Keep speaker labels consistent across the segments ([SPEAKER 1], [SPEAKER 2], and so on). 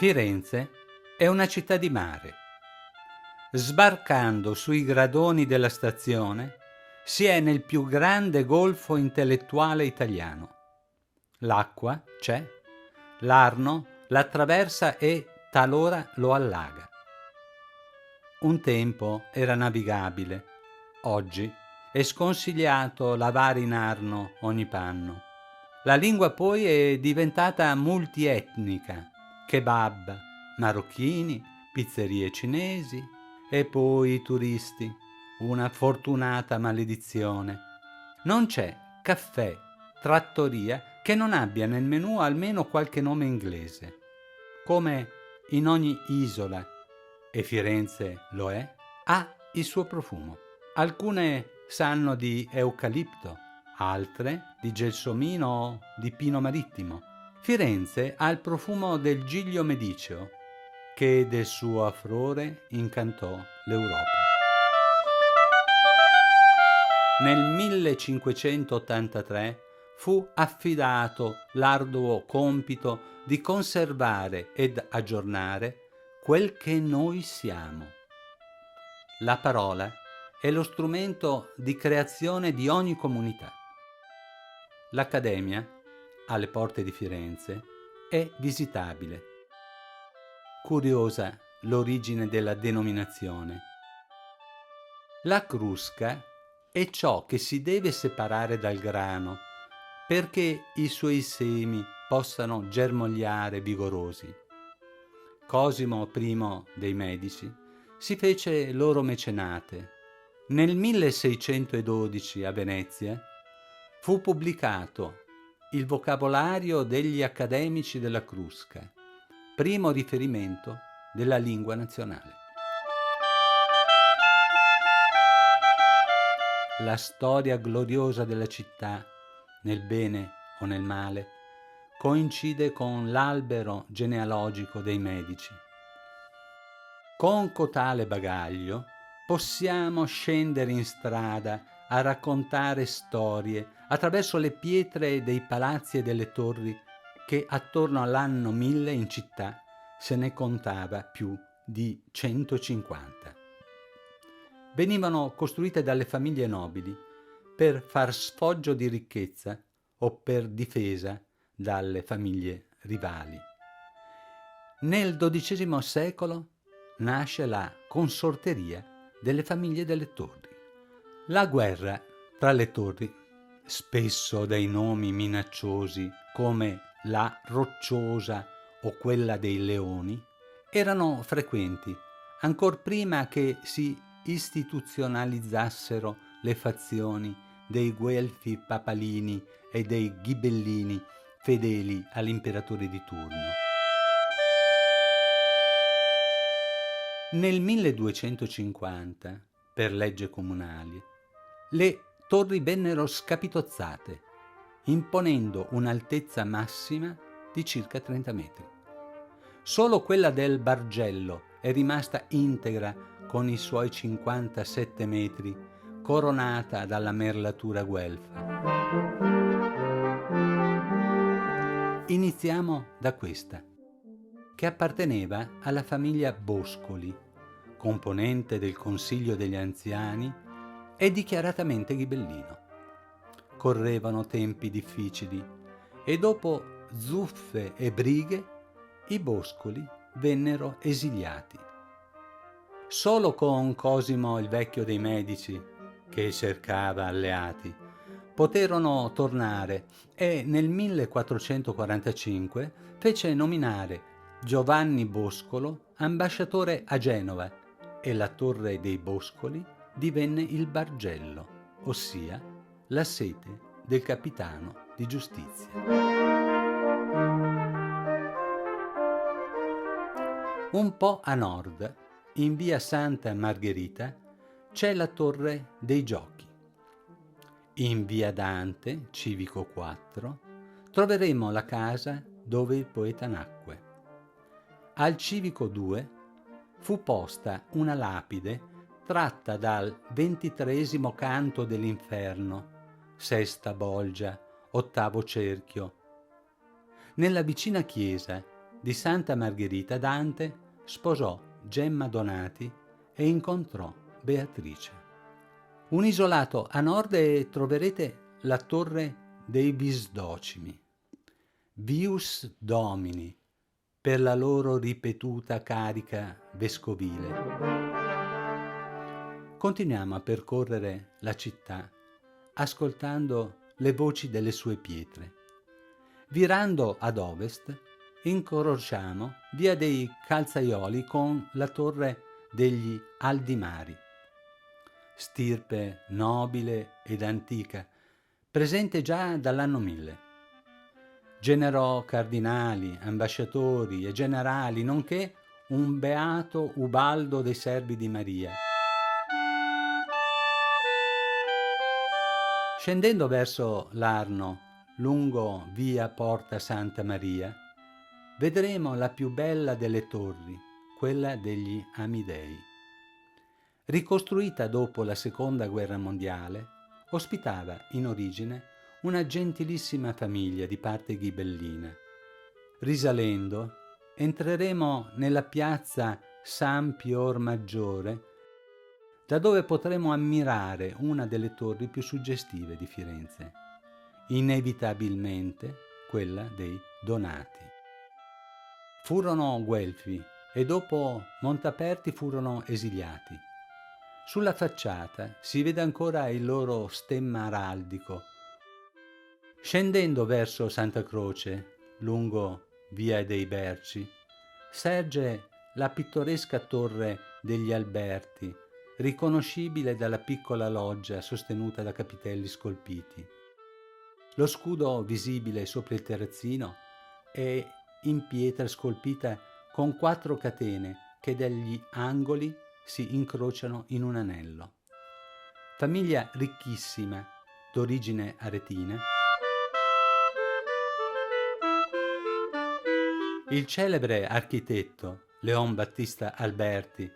[SPEAKER 1] Firenze è una città di mare. Sbarcando sui gradoni della stazione si è nel più grande golfo intellettuale italiano. L'acqua c'è, l'Arno l'attraversa e talora lo allaga. Un tempo era navigabile, oggi è sconsigliato lavare in Arno ogni panno. La lingua poi è diventata multietnica, kebab, marocchini, pizzerie cinesi e poi i turisti, una fortunata maledizione. Non c'è caffè, trattoria che non abbia nel menù almeno qualche nome inglese. Come in ogni isola, e Firenze lo è, ha il suo profumo. Alcune sanno di eucalipto, altre di gelsomino o di pino marittimo. Firenze ha il profumo del Giglio mediceo, che del suo affrore incantò l'Europa. Nel 1583 fu affidato l'arduo compito di conservare ed aggiornare quel che noi siamo. La parola è lo strumento di creazione di ogni comunità. L'Accademia, alle porte di Firenze, è visitabile. Curiosa l'origine della denominazione. La crusca è ciò che si deve separare dal grano perché i suoi semi possano germogliare vigorosi. Cosimo I dei Medici si fece loro mecenate. Nel 1612 a Venezia fu pubblicato il vocabolario degli accademici della Crusca, primo riferimento della lingua nazionale. La storia gloriosa della città, nel bene o nel male, coincide con l'albero genealogico dei Medici. Con cotale bagaglio possiamo scendere in strada a raccontare storie attraverso le pietre dei palazzi e delle torri che attorno all'anno 1000 in città se ne contava più di 150. Venivano costruite dalle famiglie nobili per far sfoggio di ricchezza o per difesa dalle famiglie rivali. Nel XII secolo nasce la consorteria delle famiglie delle torri. La guerra tra le torri, spesso dai nomi minacciosi come la Rocciosa o quella dei Leoni, erano frequenti ancor prima che si istituzionalizzassero le fazioni dei Guelfi papalini e dei Ghibellini fedeli all'imperatore di turno. Nel 1250, per legge comunale, le torri vennero scapitozzate, imponendo un'altezza massima di circa 30 metri. Solo quella del Bargello è rimasta integra con i suoi 57 metri, coronata dalla merlatura guelfa. Iniziamo da questa, che apparteneva alla famiglia Boscoli, componente del Consiglio degli Anziani e dichiaratamente ghibellino. Correvano tempi difficili e dopo zuffe e brighe i Boscoli vennero esiliati. Solo con Cosimo il Vecchio dei Medici, che cercava alleati, poterono tornare e nel 1445 fece nominare Giovanni Boscolo ambasciatore a Genova e la Torre dei Boscoli divenne il Bargello, ossia la sede del capitano di giustizia. Un po' a nord, in via Santa Margherita, c'è la Torre dei Giochi. In via Dante, Civico 4, troveremo la casa dove il poeta nacque. Al Civico 2 fu posta una lapide tratta dal 23° canto dell'Inferno, sesta bolgia, ottavo cerchio. Nella vicina chiesa di Santa Margherita Dante sposò Gemma Donati e incontrò Beatrice. Un isolato a nord e troverete la torre dei Bisdocimi, Vius Domini, per la loro ripetuta carica vescovile. Continuiamo a percorrere la città, ascoltando le voci delle sue pietre. Virando ad ovest, incrociamo via dei Calzaioli con la torre degli Aldimari, stirpe nobile ed antica, presente già dall'anno 1000. Generò cardinali, ambasciatori e generali, nonché un beato Ubaldo dei Servi di Maria. Scendendo verso l'Arno, lungo via Porta Santa Maria, vedremo la più bella delle torri, quella degli Amidei. Ricostruita dopo la Seconda Guerra Mondiale, ospitava in origine una gentilissima famiglia di parte ghibellina. Risalendo, entreremo nella piazza San Pior Maggiore, da dove potremo ammirare una delle torri più suggestive di Firenze, inevitabilmente quella dei Donati. Furono guelfi e dopo Montaperti furono esiliati. Sulla facciata si vede ancora il loro stemma araldico. Scendendo verso Santa Croce, lungo via dei Berci, sorge la pittoresca torre degli Alberti, riconoscibile dalla piccola loggia sostenuta da capitelli scolpiti. Lo scudo visibile sopra il terrazzino è in pietra scolpita con 4 catene che dagli angoli si incrociano in un anello. Famiglia ricchissima, d'origine aretina, il celebre architetto Leon Battista Alberti,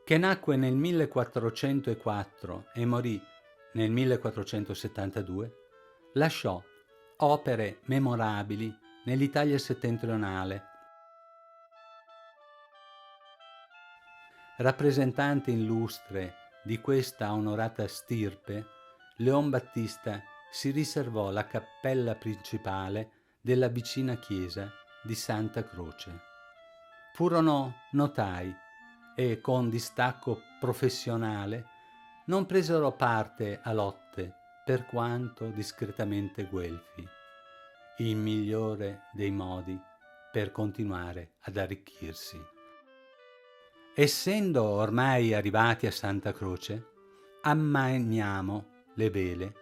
[SPEAKER 1] che nacque nel 1404 e morì nel 1472, lasciò opere memorabili nell'Italia settentrionale. Rappresentante illustre di questa onorata stirpe, Leon Battista si riservò la cappella principale della vicina chiesa di Santa Croce. Furono notai e con distacco professionale non presero parte a lotte, per quanto discretamente guelfi, il migliore dei modi per continuare ad arricchirsi. Essendo ormai arrivati a Santa Croce, ammaniamo le vele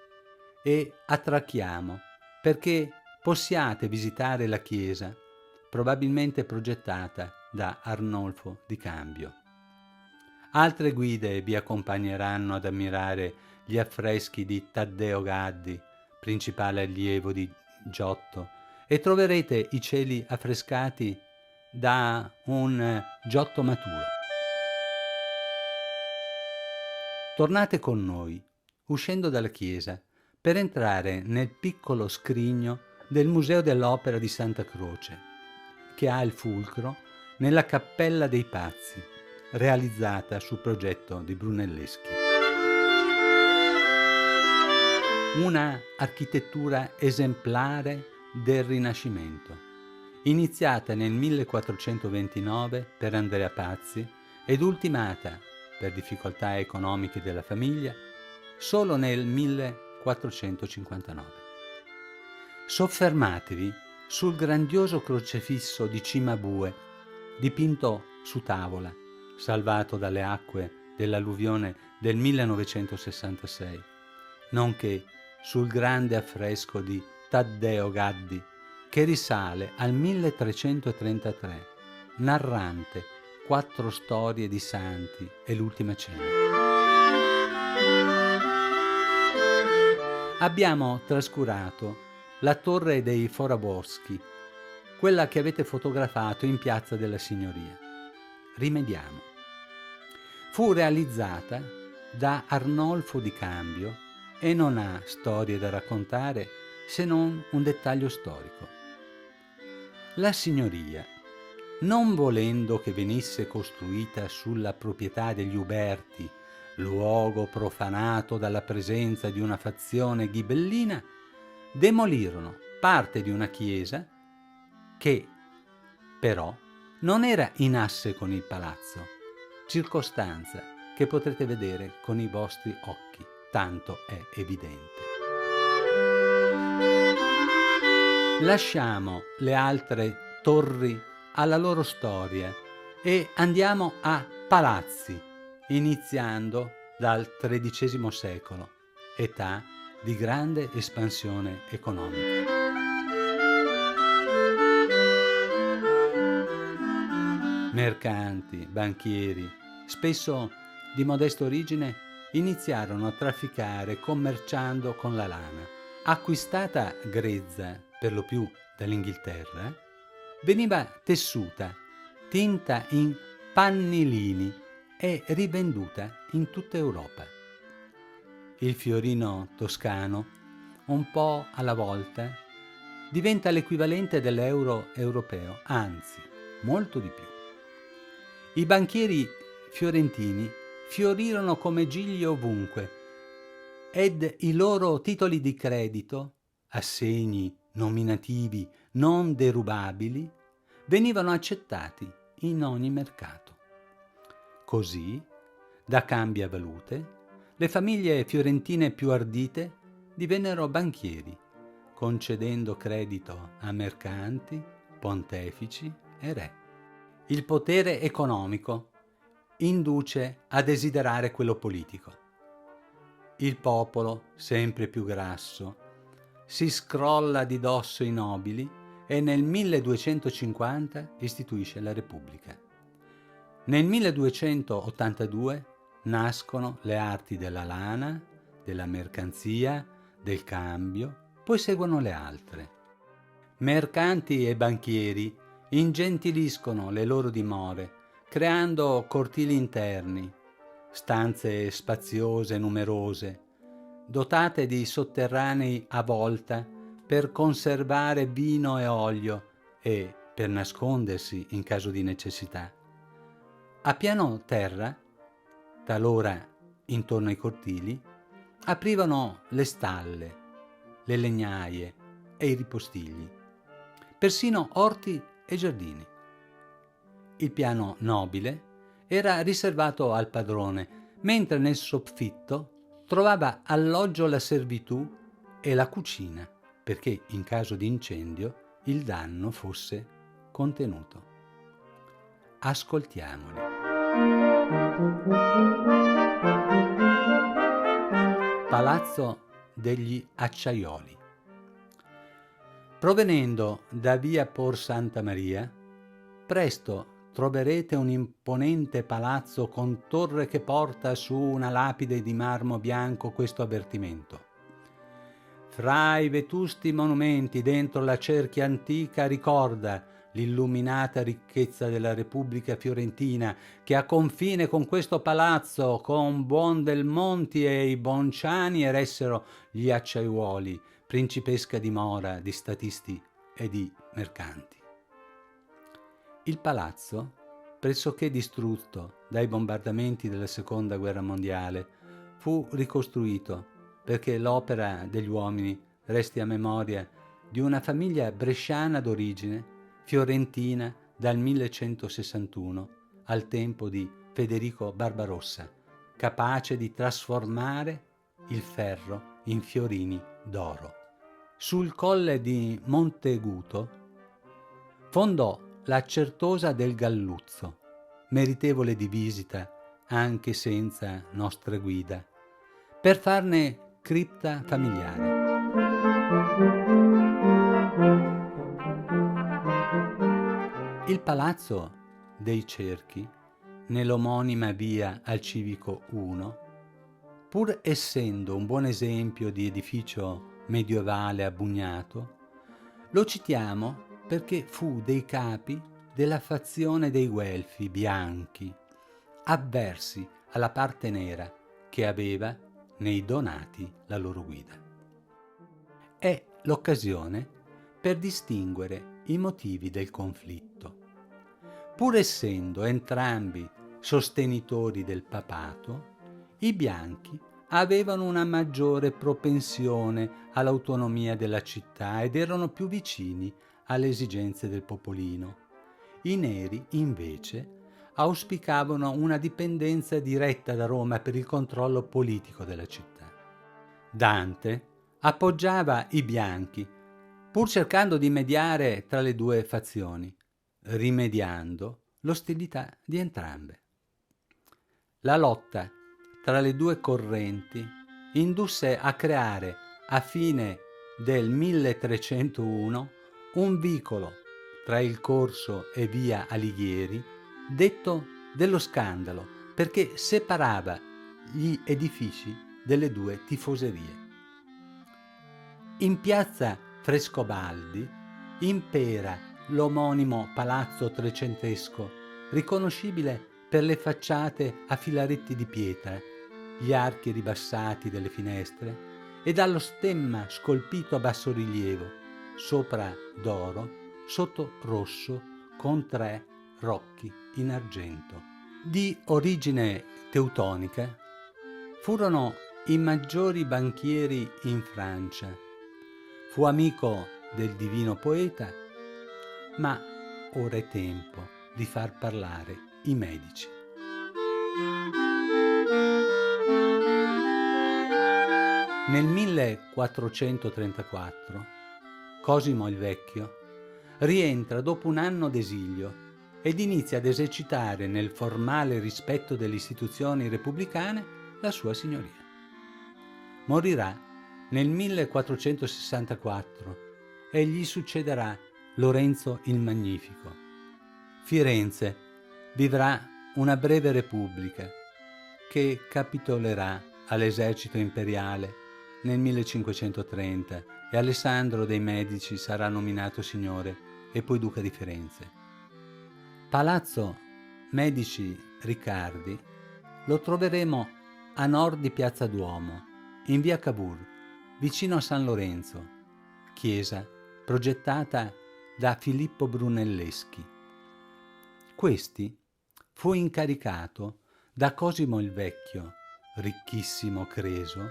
[SPEAKER 1] e attracchiamo perché possiate visitare la chiesa, probabilmente progettata da Arnolfo di Cambio. Altre guide vi accompagneranno ad ammirare gli affreschi di Taddeo Gaddi, principale allievo di Giotto, e troverete i cieli affrescati da un Giotto maturo. Tornate con noi, uscendo dalla chiesa, per entrare nel piccolo scrigno del Museo dell'Opera di Santa Croce, che ha il fulcro nella Cappella dei Pazzi, realizzata sul progetto di Brunelleschi. Una architettura esemplare del Rinascimento, iniziata nel 1429 per Andrea Pazzi ed ultimata, per difficoltà economiche della famiglia, solo nel 1459. Soffermatevi sul grandioso crocefisso di Cimabue, dipinto su tavola, salvato dalle acque dell'alluvione del 1966, nonché sul grande affresco di Taddeo Gaddi, che risale al 1333, narrante 4 storie di santi e l'ultima cena. Abbiamo trascurato la torre dei Foraboschi, quella che avete fotografato in Piazza della Signoria. Rimediamo. Fu realizzata da Arnolfo di Cambio e non ha storie da raccontare se non un dettaglio storico. La Signoria, non volendo che venisse costruita sulla proprietà degli Uberti, luogo profanato dalla presenza di una fazione ghibellina, demolirono parte di una chiesa che, però, non era in asse con il palazzo, circostanza che potrete vedere con i vostri occhi, tanto è evidente. Lasciamo le altre torri alla loro storia e andiamo a palazzi, iniziando dal XIII secolo, età di grande espansione economica. Mercanti, banchieri, spesso di modesta origine, iniziarono a trafficare commerciando con la lana. Acquistata grezza, per lo più dall'Inghilterra, veniva tessuta, tinta in pannilini e rivenduta in tutta Europa. Il fiorino toscano, un po' alla volta, diventa l'equivalente dell'euro europeo, anzi, molto di più. I banchieri fiorentini fiorirono come gigli ovunque ed i loro titoli di credito, assegni, nominativi non derubabili, venivano accettati in ogni mercato. Così, da cambiavalute, le famiglie fiorentine più ardite divennero banchieri, concedendo credito a mercanti, pontefici e re. Il potere economico induce a desiderare quello politico. Il popolo, sempre più grasso, si scrolla di dosso i nobili e nel 1250 istituisce la Repubblica. Nel 1282 nascono le arti della lana, della mercanzia, del cambio, poi seguono le altre. Mercanti e banchieri ingentiliscono le loro dimore, creando cortili interni, stanze spaziose e numerose, dotate di sotterranei a volta per conservare vino e olio e per nascondersi in caso di necessità. A piano terra, talora intorno ai cortili, aprivano le stalle, le legnaie e i ripostigli, persino orti e giardini. Il piano nobile era riservato al padrone, mentre nel soffitto trovava alloggio la servitù e la cucina, perché in caso di incendio il danno fosse contenuto. Ascoltiamoli. Palazzo degli Acciaioli. Provenendo da via Por Santa Maria, presto troverete un imponente palazzo con torre che porta su una lapide di marmo bianco questo avvertimento: fra i vetusti monumenti dentro la cerchia antica ricorda l'illuminata ricchezza della Repubblica Fiorentina, che a confine con questo palazzo, con Buondelmonti e i Bonciani, eressero gli acciaiuoli, principesca dimora di statisti e di mercanti. Il palazzo, pressoché distrutto dai bombardamenti della Seconda Guerra Mondiale, fu ricostruito perché l'opera degli uomini resti a memoria di una famiglia bresciana d'origine, fiorentina dal 1161 al tempo di Federico Barbarossa, capace di trasformare il ferro in fiorini d'oro. Sul colle di Monteguto fondò la Certosa del Galluzzo, meritevole di visita anche senza nostra guida, per farne cripta familiare. Il Palazzo dei Cerchi, nell'omonima via al Civico 1, pur essendo un buon esempio di edificio medievale abbugnato, lo citiamo perché fu dei capi della fazione dei Guelfi bianchi, avversi alla parte nera che aveva nei Donati la loro guida. È l'occasione per distinguere i motivi del conflitto. Pur essendo entrambi sostenitori del papato, i bianchi avevano una maggiore propensione all'autonomia della città ed erano più vicini alle esigenze del popolino. I neri, invece, auspicavano una dipendenza diretta da Roma per il controllo politico della città. Dante appoggiava i bianchi, pur cercando di mediare tra le due fazioni, rimediando l'ostilità di entrambe. La lotta tra le due correnti indusse a creare a fine del 1301 un vicolo tra il Corso e via Alighieri, detto dello Scandalo, perché separava gli edifici delle due tifoserie. In piazza Frescobaldi impera l'omonimo palazzo trecentesco, riconoscibile per le facciate a filaretti di pietra, gli archi ribassati delle finestre e dallo stemma scolpito a bassorilievo, sopra d'oro, sotto rosso, con 3 rocchi in argento. Di origine teutonica, furono i maggiori banchieri in Francia. Fu amico del divino poeta, ma ora è tempo di far parlare i medici. Nel 1434 Cosimo il Vecchio rientra dopo un anno d'esilio ed inizia ad esercitare nel formale rispetto delle istituzioni repubblicane la sua signoria. Morirà nel 1464 e gli succederà Lorenzo il Magnifico. Firenze vivrà una breve repubblica che capitolerà all'esercito imperiale nel 1530 e Alessandro dei Medici sarà nominato signore e poi duca di Firenze. Palazzo Medici Riccardi lo troveremo a nord di Piazza Duomo, in via Cavour, vicino a San Lorenzo, chiesa progettata da Filippo Brunelleschi. Questi fu incaricato da Cosimo il Vecchio, ricchissimo Creso,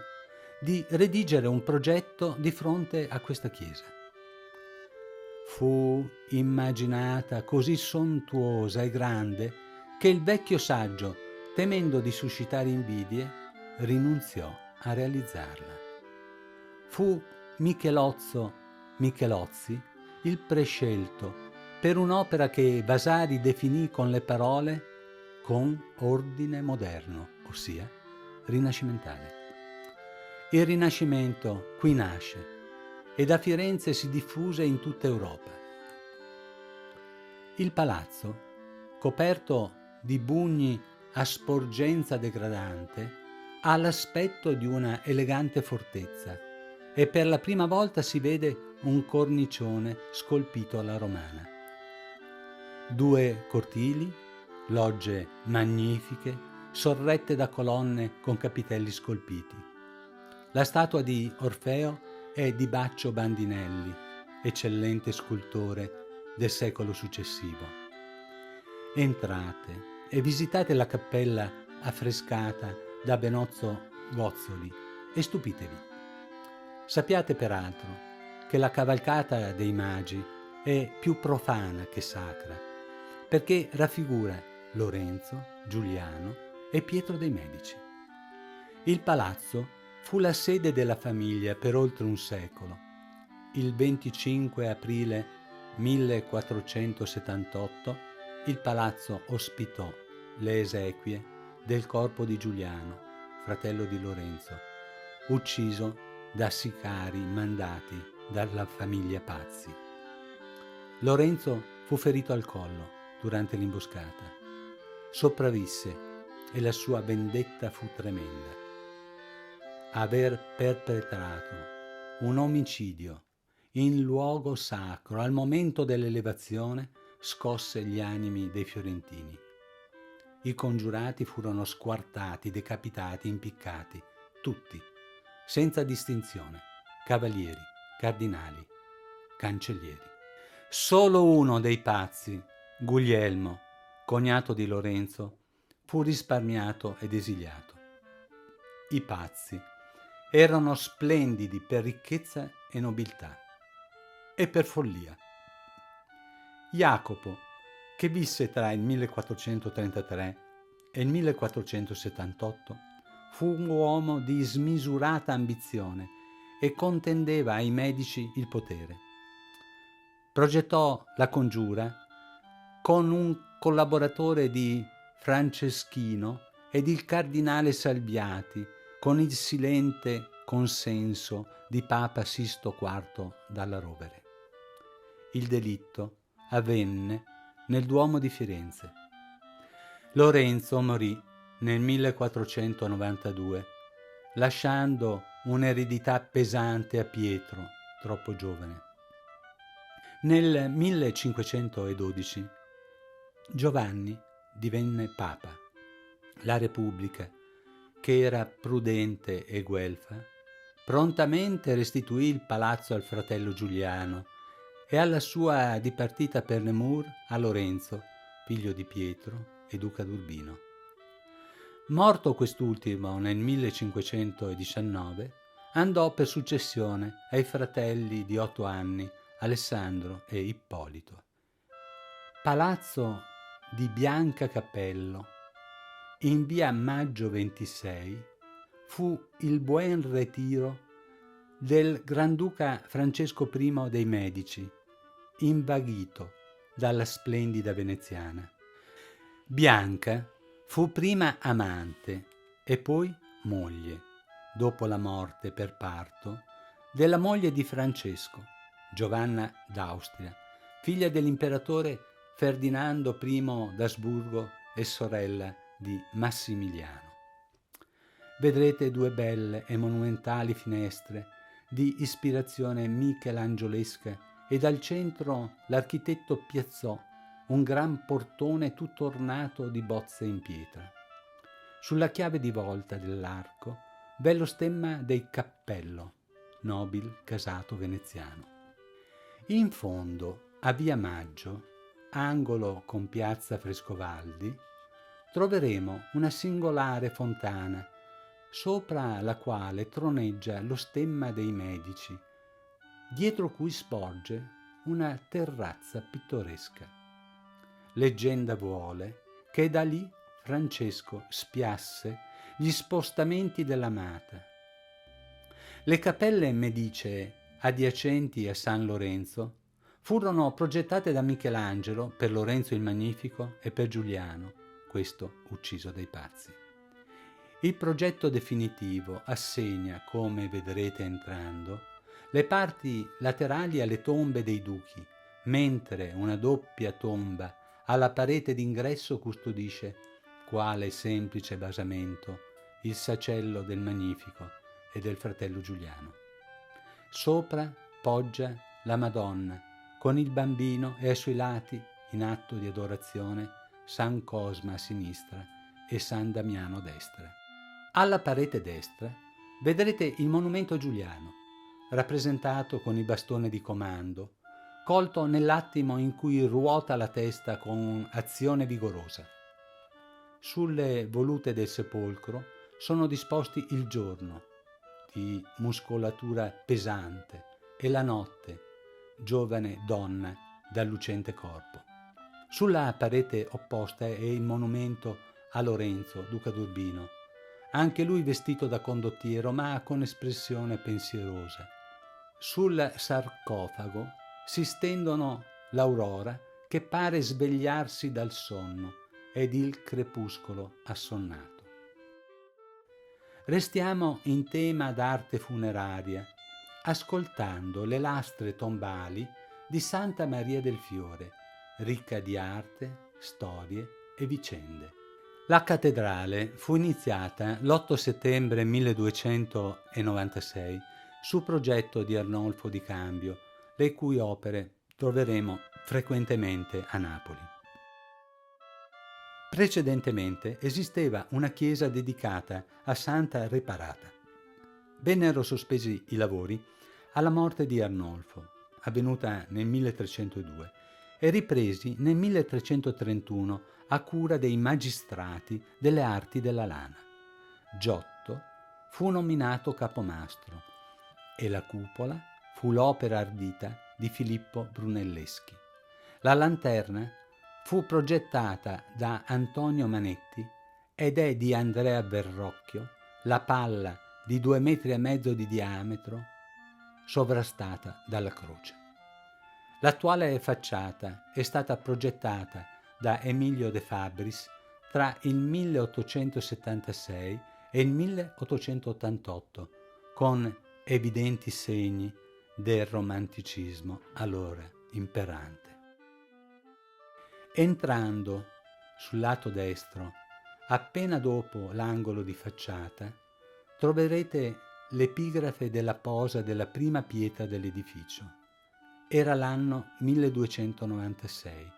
[SPEAKER 1] di redigere un progetto di fronte a questa chiesa. Fu immaginata così sontuosa e grande che il vecchio saggio, temendo di suscitare invidie, rinunziò a realizzarla. Fu Michelozzi il prescelto per un'opera che Vasari definì con le parole con ordine moderno, ossia rinascimentale. Il Rinascimento qui nasce e da Firenze si diffuse in tutta Europa. Il palazzo, coperto di bugni a sporgenza degradante, ha l'aspetto di una elegante fortezza e per la prima volta si vede un cornicione scolpito alla romana. 2 cortili, logge magnifiche, sorrette da colonne con capitelli scolpiti. La statua di Orfeo è di Baccio Bandinelli, eccellente scultore del secolo successivo. Entrate e visitate la cappella affrescata da Benozzo Gozzoli e stupitevi. Sappiate peraltro che la cavalcata dei Magi è più profana che sacra, perché raffigura Lorenzo, Giuliano e Pietro dei Medici. Il palazzo fu la sede della famiglia per oltre un secolo. Il 25 aprile 1478 il palazzo ospitò le esequie del corpo di Giuliano, fratello di Lorenzo, ucciso da sicari mandati dalla famiglia Pazzi. Lorenzo fu ferito al collo durante l'imboscata. Sopravvisse e la sua vendetta fu tremenda. Aver perpetrato un omicidio in luogo sacro al momento dell'elevazione scosse gli animi dei fiorentini. I congiurati furono squartati, decapitati, impiccati, tutti, senza distinzione, cavalieri, cardinali, cancellieri. Solo uno dei pazzi, Guglielmo, cognato di Lorenzo, fu risparmiato ed esiliato. I Pazzi erano splendidi per ricchezza e nobiltà e per follia. Jacopo, che visse tra il 1433 e il 1478, fu un uomo di smisurata ambizione e contendeva ai Medici il potere. Progettò la congiura con un collaboratore di Franceschino ed il cardinale Salviati, con il silente consenso di Papa Sisto IV dalla Rovere. Il delitto avvenne nel Duomo di Firenze. Lorenzo morì nel 1492, lasciando un'eredità pesante a Pietro, troppo giovane. Nel 1512 Giovanni divenne Papa. La Repubblica, che era prudente e guelfa, prontamente restituì il palazzo al fratello Giuliano e alla sua dipartita per Nemours a Lorenzo, figlio di Pietro e duca d'Urbino. Morto quest'ultimo nel 1519, andò per successione ai fratelli di 8 anni, Alessandro e Ippolito. Palazzo di Bianca Cappello, in via Maggio 26, fu il buen ritiro del Granduca Francesco I dei Medici, invaghito dalla splendida veneziana. Bianca fu prima amante e poi moglie, dopo la morte per parto della moglie di Francesco, Giovanna d'Austria, figlia dell'imperatore Ferdinando I d'Asburgo e sorella di Massimiliano. Vedrete 2 belle e monumentali finestre di ispirazione michelangiolesca ed al centro l'architetto piazzò un gran portone tutto ornato di bozze in pietra. Sulla chiave di volta dell'arco v'è lo stemma del cappello, nobil casato veneziano. In fondo, a via Maggio, angolo con piazza Frescovaldi, troveremo una singolare fontana, sopra la quale troneggia lo stemma dei Medici, dietro cui sporge una terrazza pittoresca. Leggenda vuole che da lì Francesco spiasse gli spostamenti dell'amata. Le cappelle medicee adiacenti a San Lorenzo furono progettate da Michelangelo per Lorenzo il Magnifico e per Giuliano, questo ucciso dai Pazzi. Il progetto definitivo assegna, come vedrete entrando, le parti laterali alle tombe dei duchi, mentre una doppia tomba alla parete d'ingresso custodisce, quale semplice basamento, il sacello del Magnifico e del fratello Giuliano. Sopra poggia la Madonna, con il bambino e ai suoi lati, in atto di adorazione, San Cosma a sinistra e San Damiano a destra. Alla parete destra vedrete il monumento Giuliano, rappresentato con il bastone di comando, colto nell'attimo in cui ruota la testa con azione vigorosa. Sulle volute del sepolcro sono disposti il giorno, di muscolatura pesante, e la notte, giovane donna dal lucente corpo. Sulla parete opposta è il monumento a Lorenzo, duca d'Urbino, anche lui vestito da condottiero ma con espressione pensierosa. Sul sarcofago si stendono l'aurora che pare svegliarsi dal sonno ed il crepuscolo assonnato. Restiamo in tema d'arte funeraria, ascoltando le lastre tombali di Santa Maria del Fiore, ricca di arte, storie e vicende. La cattedrale fu iniziata l'8 settembre 1296 su progetto di Arnolfo di Cambio, le cui opere troveremo frequentemente a Napoli. Precedentemente esisteva una chiesa dedicata a Santa Reparata. Vennero sospesi i lavori alla morte di Arnolfo, avvenuta nel 1302, e ripresi nel 1331 a cura dei magistrati delle arti della lana. Giotto fu nominato capomastro e la cupola fu l'opera ardita di Filippo Brunelleschi. La lanterna fu progettata da Antonio Manetti ed è di Andrea Verrocchio, la palla di 2,5 metri di diametro sovrastata dalla croce. L'attuale facciata è stata progettata da Emilio De Fabris tra il 1876 e il 1888, con evidenti segni del romanticismo allora imperante. Entrando sul lato destro, appena dopo l'angolo di facciata, troverete l'epigrafe della posa della prima pietra dell'edificio. Era l'anno 1296.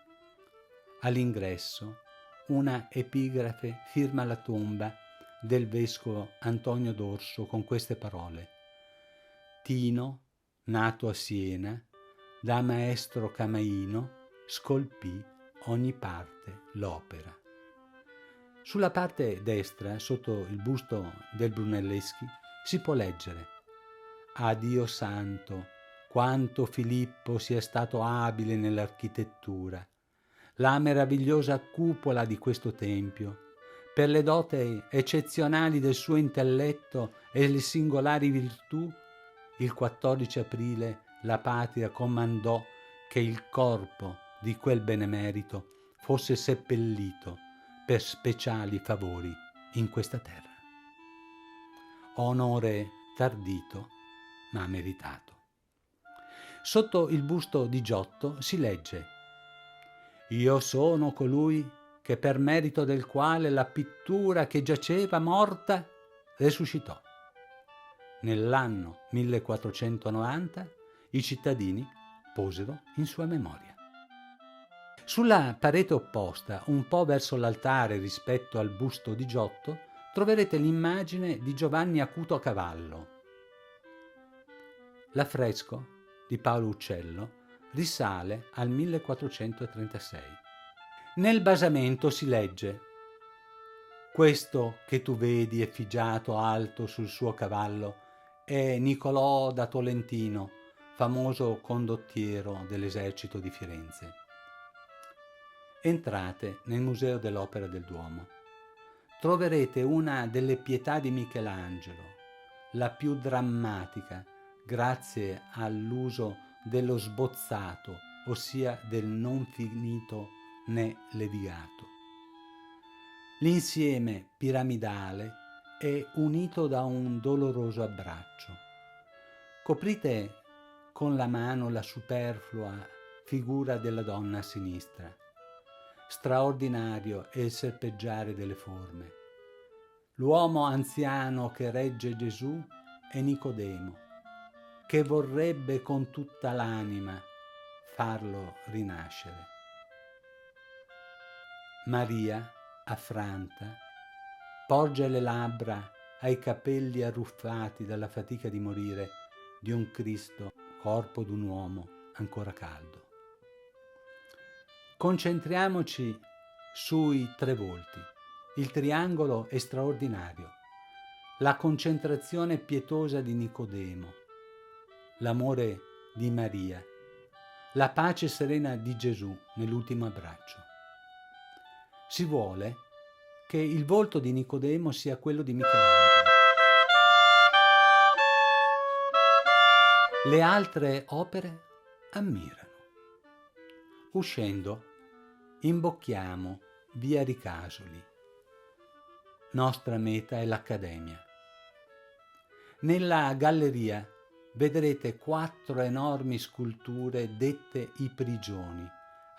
[SPEAKER 1] All'ingresso una epigrafe firma la tomba del vescovo Antonio d'Orso con queste parole: Tino, nato a Siena, da maestro camaino, scolpì ogni parte l'opera. Sulla parte destra, sotto il busto del Brunelleschi, si può leggere: a Dio santo, quanto Filippo sia stato abile nell'architettura, la meravigliosa cupola di questo tempio, per le doti eccezionali del suo intelletto e le singolari virtù, il 14 aprile la patria comandò che il corpo di quel benemerito fosse seppellito per speciali favori in questa terra. Onore tardito, ma meritato. Sotto il busto di Giotto si legge: io sono colui che per merito del quale la pittura che giaceva morta resuscitò. Nell'anno 1490 i cittadini posero in sua memoria. Sulla parete opposta, un po' verso l'altare rispetto al busto di Giotto, troverete l'immagine di Giovanni acuto a cavallo. L'affresco di Paolo Uccello risale al 1436. Nel basamento si legge: questo che tu vedi effigiato alto sul suo cavallo è Niccolò da Tolentino, famoso condottiero dell'esercito di Firenze. Entrate nel Museo dell'Opera del Duomo. Troverete una delle Pietà di Michelangelo, la più drammatica, grazie all'uso dello sbozzato, ossia del non finito né levigato. L'insieme piramidale è unito da un doloroso abbraccio. Coprite con la mano la superflua figura della donna a sinistra. Straordinario è il serpeggiare delle forme. L'uomo anziano che regge Gesù è Nicodemo, che vorrebbe con tutta l'anima farlo rinascere. Maria, affranta, porge le labbra ai capelli arruffati dalla fatica di morire di un Cristo, corpo d'un uomo ancora caldo. Concentriamoci sui tre volti. Il triangolo è straordinario, la concentrazione pietosa di Nicodemo, l'amore di Maria, la pace serena di Gesù nell'ultimo abbraccio. Si vuole che il volto di Nicodemo sia quello di Michelangelo. Le altre opere ammirano. Uscendo, imbocchiamo via Ricasoli. Nostra meta è l'Accademia. Nella galleria vedrete 4 enormi sculture dette i prigioni,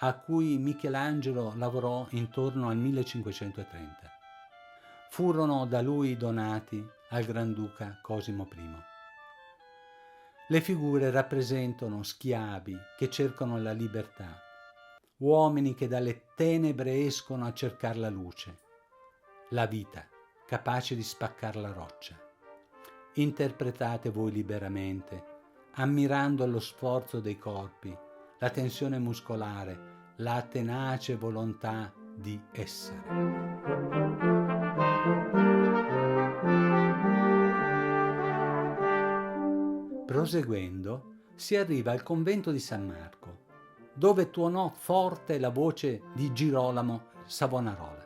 [SPEAKER 1] a cui Michelangelo lavorò intorno al 1530. Furono da lui donati al Granduca Cosimo I. Le figure rappresentano schiavi che cercano la libertà, uomini che dalle tenebre escono a cercare la luce, la vita capace di spaccare la roccia. Interpretate voi liberamente, ammirando lo sforzo dei corpi, la tensione muscolare, la tenace volontà di essere. Proseguendo, si arriva al convento di San Marco, dove tuonò forte la voce di Girolamo Savonarola.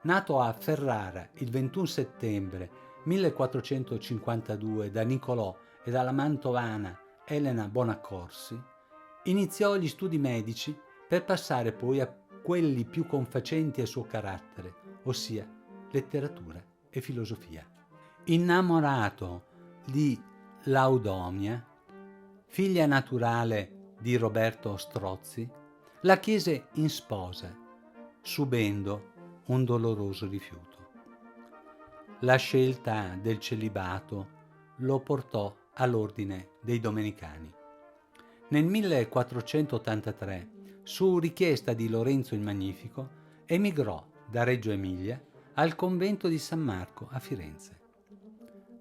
[SPEAKER 1] Nato a Ferrara il 21 settembre 1452 da Niccolò e dalla mantovana Elena Bonaccorsi, iniziò gli studi medici per passare poi a quelli più confacenti al suo carattere, ossia letteratura e filosofia. Innamorato di Laudomia, figlia naturale di Roberto Strozzi, la chiese in sposa, subendo un doloroso rifiuto. La scelta del celibato lo portò all'ordine dei Domenicani. Nel 1483, su richiesta di Lorenzo il Magnifico, emigrò da Reggio Emilia al convento di San Marco a Firenze.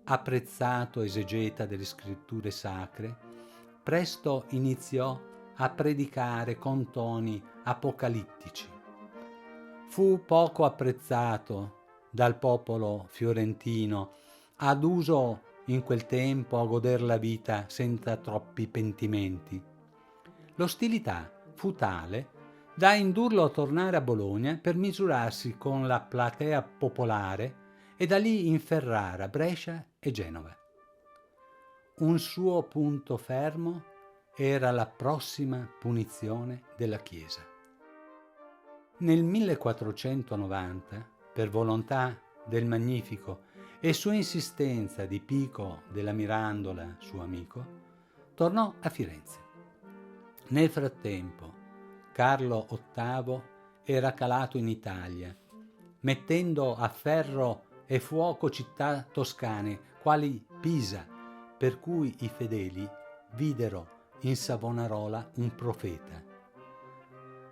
[SPEAKER 1] Apprezzato esegeta delle scritture sacre, presto iniziò a predicare con toni apocalittici. Fu poco apprezzato dal popolo fiorentino, aduso in quel tempo a goder la vita senza troppi pentimenti. L'ostilità fu tale da indurlo a tornare a Bologna per misurarsi con la platea popolare e da lì in Ferrara, Brescia e Genova. Un suo punto fermo era la prossima punizione della Chiesa. Nel 1490, per volontà del Magnifico e su insistenza di Pico della Mirandola, suo amico, tornò a Firenze. Nel frattempo, Carlo VIII era calato in Italia, mettendo a ferro e fuoco città toscane quali Pisa, per cui i fedeli videro in Savonarola un profeta.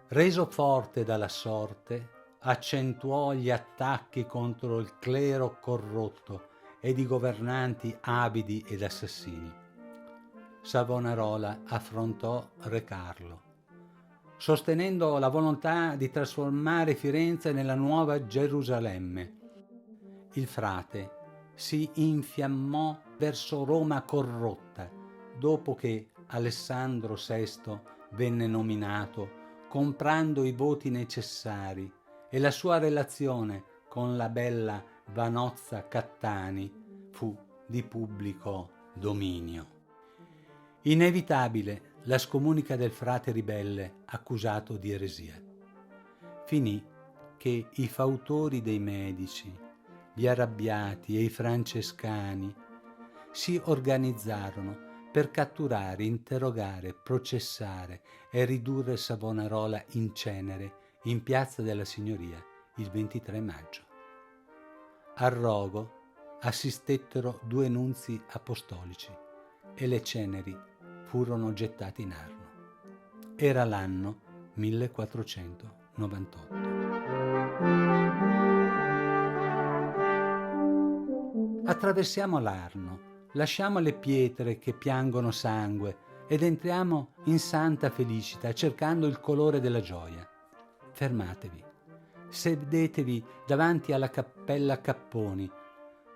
[SPEAKER 1] Reso forte dalla sorte, accentuò gli attacchi contro il clero corrotto ed i governanti avidi ed assassini. Savonarola affrontò Re Carlo, sostenendo la volontà di trasformare Firenze nella nuova Gerusalemme. Il frate si infiammò verso Roma corrotta dopo che Alessandro VI venne nominato, comprando i voti necessari, e la sua relazione con la bella Vanozza Cattani fu di pubblico dominio. Inevitabile la scomunica del frate ribelle accusato di eresia. Finì che i fautori dei Medici, gli arrabbiati e i francescani si organizzarono per catturare, interrogare, processare e ridurre Savonarola in cenere in Piazza della Signoria il 23 maggio. Al rogo assistettero 2 nunzi apostolici e le ceneri furono gettate in Arno. Era l'anno 1498. Attraversiamo l'Arno, lasciamo le pietre che piangono sangue ed entriamo in santa felicità cercando il colore della gioia. Fermatevi, sedetevi davanti alla cappella Capponi,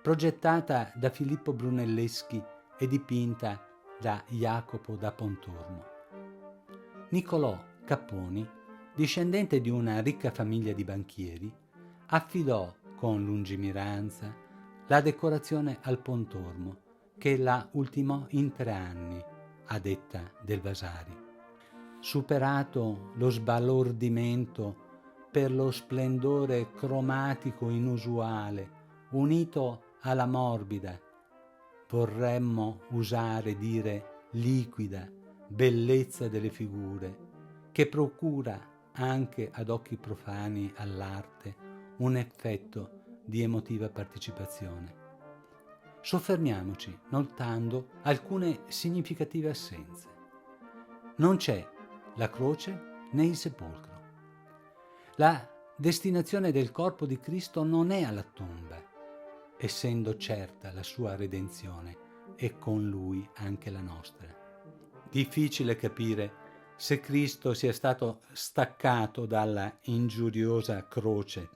[SPEAKER 1] progettata da Filippo Brunelleschi e dipinta da Jacopo da Pontormo. Niccolò Capponi, discendente di una ricca famiglia di banchieri, affidò con lungimiranza la decorazione al Pontormo, che la ultimò in 3 anni, a detta del Vasari. Superato lo sbalordimento per lo splendore cromatico inusuale, unito alla morbida, vorremmo usare dire liquida, bellezza delle figure, che procura anche ad occhi profani all'arte un effetto di emotiva partecipazione. Soffermiamoci notando alcune significative assenze. Non c'è la croce né il sepolcro. La destinazione del corpo di Cristo non è alla tomba, essendo certa la sua redenzione e con lui anche la nostra. Difficile capire se Cristo sia stato staccato dalla ingiuriosa croce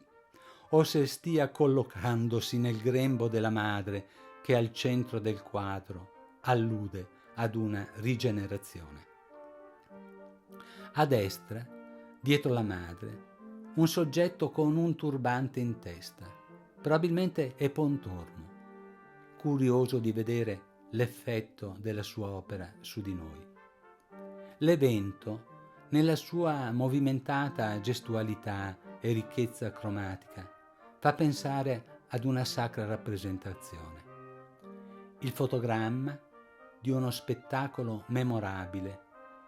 [SPEAKER 1] o se stia collocandosi nel grembo della madre che al centro del quadro allude ad una rigenerazione. A destra, dietro la madre, un soggetto con un turbante in testa, probabilmente è Pontormo, curioso di vedere l'effetto della sua opera su di noi. L'evento, nella sua movimentata gestualità e ricchezza cromatica, fa pensare ad una sacra rappresentazione. Il fotogramma di uno spettacolo memorabile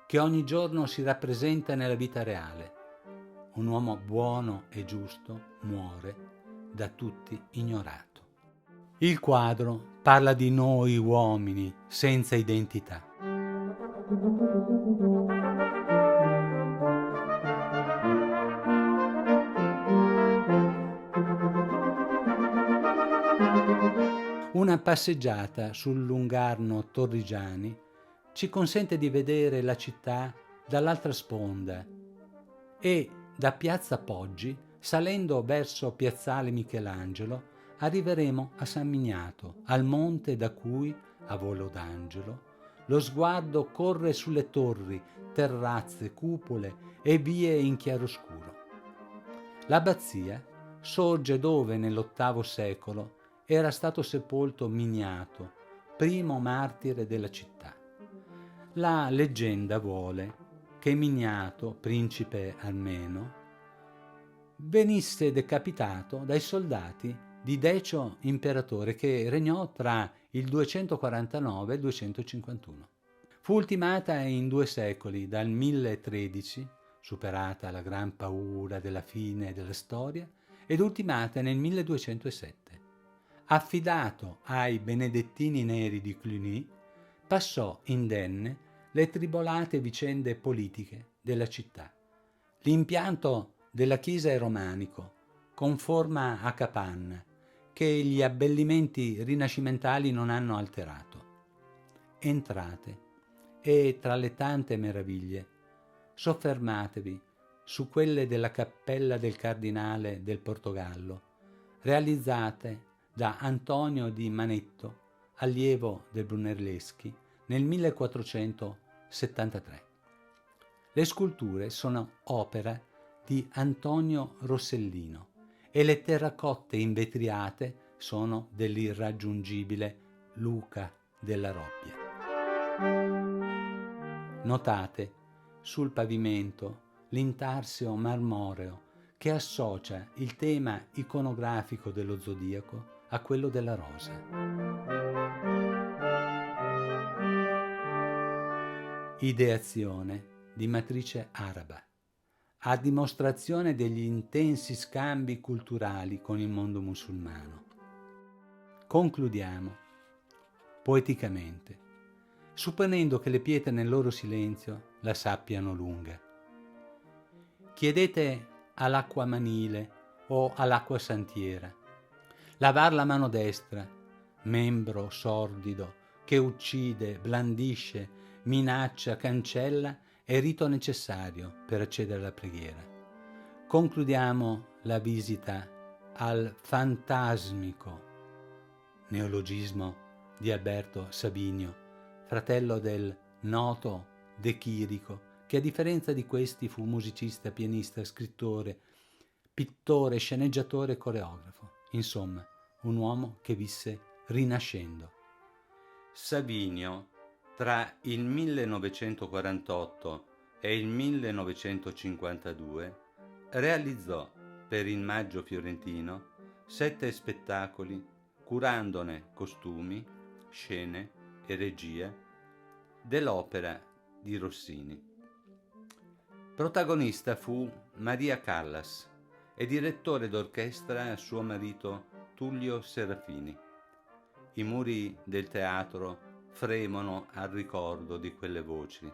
[SPEAKER 1] che ogni giorno si rappresenta nella vita reale. Un uomo buono e giusto muore, da tutti ignorato. Il quadro parla di noi uomini senza identità. Una passeggiata sul lungarno Torrigiani ci consente di vedere la città dall'altra sponda e da Piazza Poggi, salendo verso Piazzale Michelangelo, arriveremo a San Miniato, al monte da cui, a volo d'angelo, lo sguardo corre sulle torri, terrazze, cupole e vie in chiaroscuro. L'abbazia sorge dove nell'VIII secolo era stato sepolto Miniato, primo martire della città. La leggenda vuole che Miniato, principe armeno, venisse decapitato dai soldati di Decio imperatore che regnò tra il 249 e il 251. Fu ultimata in 2 secoli, dal 1013, superata la gran paura della fine della storia, ed ultimata nel 1207. Affidato ai benedettini neri di Cluny, passò indenne le tribolate vicende politiche della città. L'impianto della chiesa è romanico, con forma a capanna, che gli abbellimenti rinascimentali non hanno alterato. Entrate e, tra le tante meraviglie, soffermatevi su quelle della cappella del Cardinale del Portogallo, realizzate da Antonio di Manetto, allievo del Brunelleschi, nel 1473. Le sculture sono opera di Antonio Rossellino e le terracotte invetriate sono dell'irraggiungibile Luca della Robbia. Notate sul pavimento l'intarsio marmoreo che associa il tema iconografico dello zodiaco a quello della rosa. Ideazione di matrice araba, a dimostrazione degli intensi scambi culturali con il mondo musulmano. Concludiamo poeticamente, supponendo che le pietre nel loro silenzio la sappiano lunga. Chiedete all'acqua manile o all'acqua santiera, lavar la mano destra, membro sordido che uccide, blandisce, minaccia, cancella, è rito necessario per accedere alla preghiera. Concludiamo la visita al fantasmico neologismo di Alberto Sabinio, fratello del noto De Chirico, che a differenza di questi fu musicista, pianista, scrittore, pittore, sceneggiatore e coreografo. Insomma, un uomo che visse rinascendo. Sabinio, tra il 1948 e il 1952, realizzò per il Maggio Fiorentino 7 spettacoli, curandone costumi, scene e regia dell'opera di Rossini. Protagonista fu Maria Callas e direttore d'orchestra suo marito Tullio Serafini. I muri del teatro fremono al ricordo di quelle voci.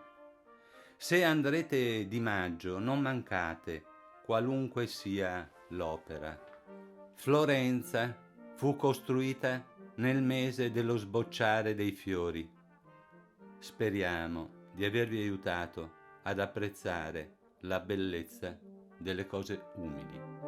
[SPEAKER 1] Se andrete di maggio, non mancate, qualunque sia l'opera. Florenza fu costruita nel mese dello sbocciare dei fiori. Speriamo di avervi aiutato ad apprezzare la bellezza delle cose umili.